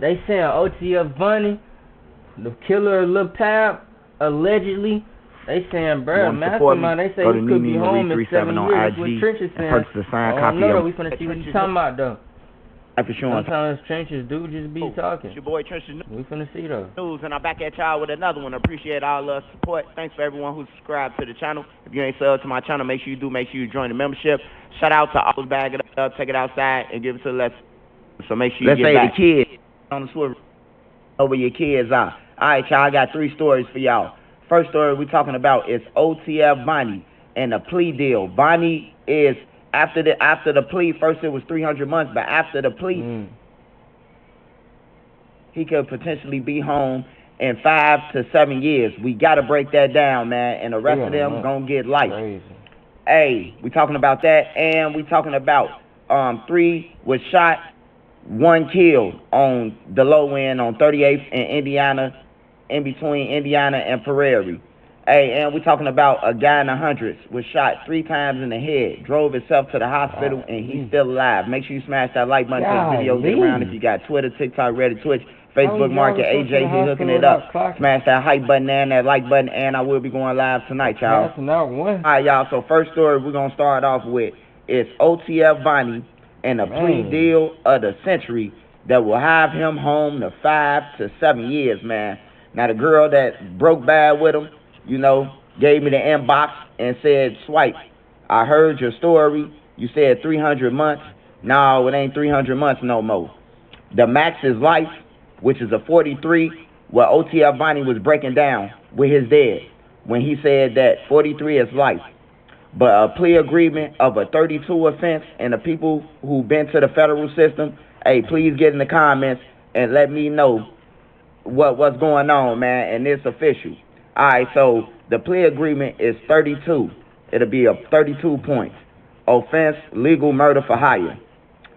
they saying OTF Vonnie, the killer of Lil Pap, allegedly. They saying, bro, mastermind. They say he could be home in 7 years. That's what Trenches saying. I don't know though. We finna see what he's talking about though. Sometimes Trenches do just be talking. It's your boy Trenches We finna see though. News, and I'm back at y'all with another one. Appreciate all the support. Thanks for everyone who subscribed to the channel. If you ain't subbed to my channel, make sure you do. Make sure you join the membership. Shout out to all bag it up, take it outside, and give it to Let's. So make sure you get back. Let's say the kids on the swivel over your kids are. All right, y'all. I got 3 stories for y'all. First story we talking about is OTF Vonnie and the plea deal. Vonnie is after the plea. First it was 300 months, but after the plea, he could potentially be home in 5 to 7 years. We gotta break that down, man. And the rest of them gonna get life. Crazy. Hey, we talking about that, and we talking about 3 was shot, 1 killed on the low end on 38th in Indiana, in between Indiana and Prairie. Hey, and we talking about a guy in the hundreds was shot 3 times in the head, drove himself to the hospital, and he's still alive. Make sure you smash that like button to this video. Get around if you got Twitter, TikTok, Reddit, Twitch, Facebook Market, AJ, he hooking it up. Smash that hype button and that like button, and I will be going live tonight, y'all. Alright, y'all, so first story we're going to start off with is OTF Vonnie and a plea deal of the century that will have him home to 5 to 7 years, man. Now, the girl that broke bad with him, you know, gave me the inbox and said, Swipe, I heard your story. You said 300 months. No, it ain't 300 months no more. The max is life, which is a 43, what OTF Vonnie was breaking down with his dad when he said that 43 is life. But a plea agreement of a 32 offense, and the people who've been to the federal system, hey, please get in the comments and let me know what's going on, man, and it's official. All right, so the plea agreement is 32. It'll be a 32 points. Offense, legal murder for hire.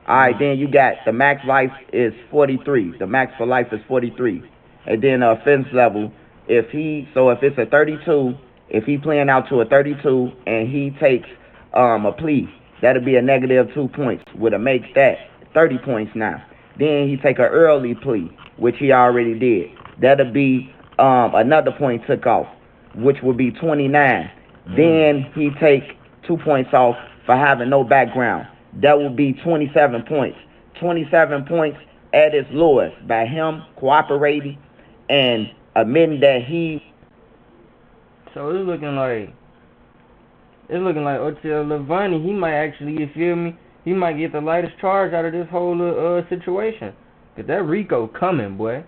All right, then you got the max life is 43. The max for life is 43. And then the offense level, if it's a 32, if he playing out to a 32 and he takes a plea, that'll be a -2 points, would make that 30 points now. Then he take an early plea, which he already did. That'll be another point took off, which would be 29. Then he take 2 points off for having no background. That will be 27 points. 27 points at its lowest by him cooperating and admitting that he. So it's looking like OTF Vonnie, he might actually, you feel me? He might get the lightest charge out of this whole situation. Cause that Rico coming, boy.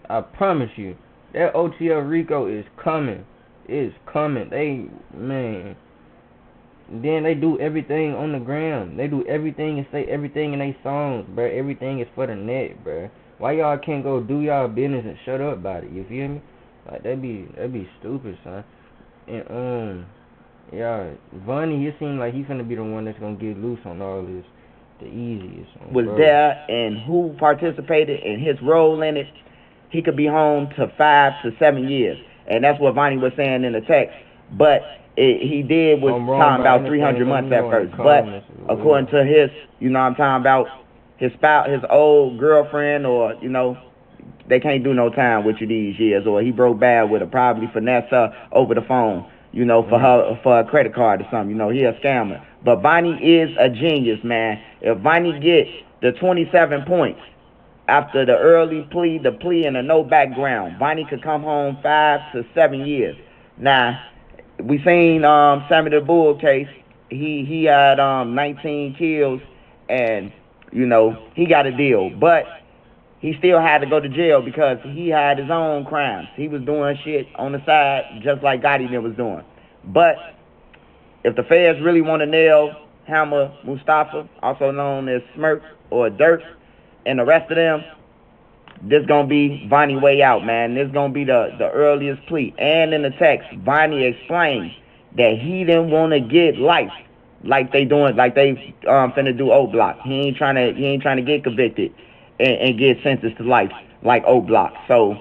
I promise you. That OTF Rico is coming. It's coming. Man. Then they do everything on the gram. They do everything and say everything in their songs, bro. Everything is for the net, bro. Why y'all can't go do y'all business and shut up about it? You feel me? Like that'd be stupid, son. And yeah, Vonnie, he seems like he's gonna be the one that's gonna get loose on all this, the easiest. Was there and who participated in his role in it? He could be home to 5 to 7 years, and that's what Vonnie was saying in the text. But he did was talking about 300 months at first. But according to his, you know, I'm talking about his spouse, his old girlfriend, or you know, they can't do no time with you these years, or he broke bad with her, probably finesse her over the phone, you know, for a credit card or something. You know, he a scammer. But Vonnie is a genius, man. If Vonnie gets the 27 points after the early plea, the plea, and a no background, Vonnie could come home 5 to 7 years. Now, we seen Sammy the Bull case. He had 19 kills, and you know he got a deal, but he still had to go to jail because he had his own crimes. He was doing shit on the side just like Gotti was doing. But if the feds really want to nail Hammer Mustafa, also known as Smirk or Dirt, and the rest of them, this gonna be Vonnie way out, man. This gonna be the earliest plea. And in the text, Vonnie explained that he didn't want to get life like they finna do O Block. He ain't trying to get convicted and get sentenced to life like O Block. So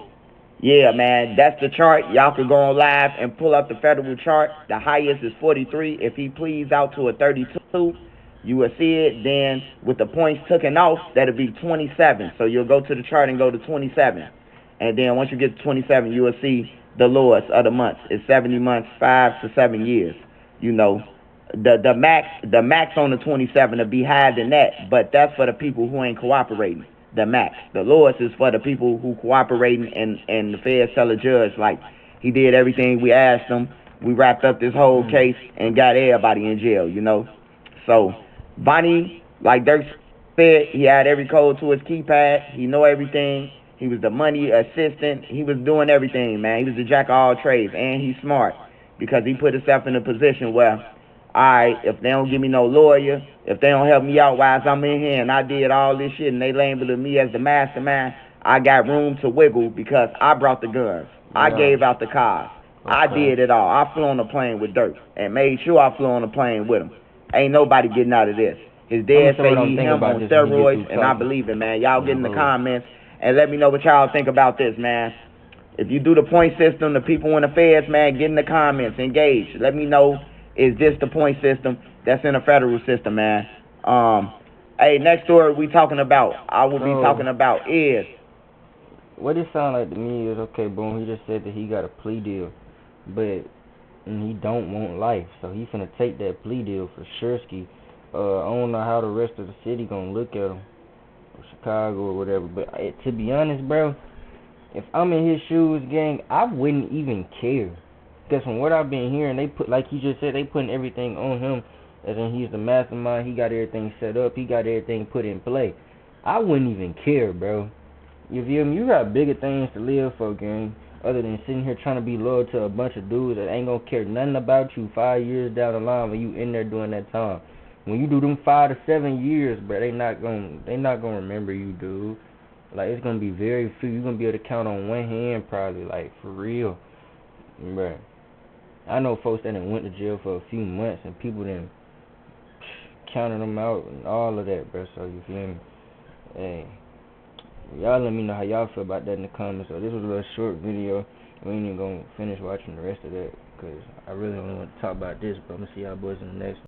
yeah, man, that's the chart. Y'all could go on live and pull up the federal chart. The highest is 43. If he pleads out to a 32, You will see it. Then with the points taken off, that'll be 27. So you'll go to the chart and go to 27. And then once you get to 27, you will see the lowest of the months. It's 70 months, 5 to 7 years. You know, the max on the 27 will be higher than that, but that's for the people who ain't cooperating. The max. The lowest is for the people who cooperating, and the feds tell the judge, like, he did everything we asked him. We wrapped up this whole case and got everybody in jail, you know. So Vonnie, like Dirk said, he had every code to his keypad. He know everything. He was the money assistant. He was doing everything, man. He was the jack of all trades, and he's smart because he put himself in a position where, all right, if they don't give me no lawyer, if they don't help me out while I'm in here and I did all this shit and they labeled me as the mastermind, I got room to wiggle because I brought the guns. I gave out the cars. I did it all. I flew on the plane with Dirk and made sure I flew on the plane with him. Ain't nobody getting out of this. His dad say he him on steroids, and I believe it, man. Y'all get in the comments and let me know what y'all think about this, man. If you do the point system, the people in the feds, man, get in the comments, engage. Let me know, is this the point system that's in the federal system, man? Hey, next story we talking about, I will be talking about is. What it sound like to me is, okay, boom, he just said that he got a plea deal, but he don't want life, so he finna take that plea deal for Shursky. I don't know how the rest of the city gonna look at him, or Chicago or whatever, but to be honest, bro, if I'm in his shoes, gang, I wouldn't even care. Because from what I've been hearing, they put, like you just said, they putting everything on him, as in he's the mastermind, he got everything set up, he got everything put in play. I wouldn't even care, bro. You feel me? You got bigger things to live for, gang, other than sitting here trying to be loyal to a bunch of dudes that ain't gonna care nothing about you 5 years down the line when you in there doing that time. When you do them 5 to 7 years, bro, they not gonna remember you, dude. Like, it's gonna be very few. You're gonna be able to count on one hand, probably, like, for real, bro. I know folks that done went to jail for a few months and people done counted them out and all of that, bro. So you feel me? Hey. Y'all let me know how y'all feel about that in the comments. So this was a little short video. We ain't even gonna finish watching the rest of that because I really don't want to talk about this, but I'm gonna see y'all boys in the next one.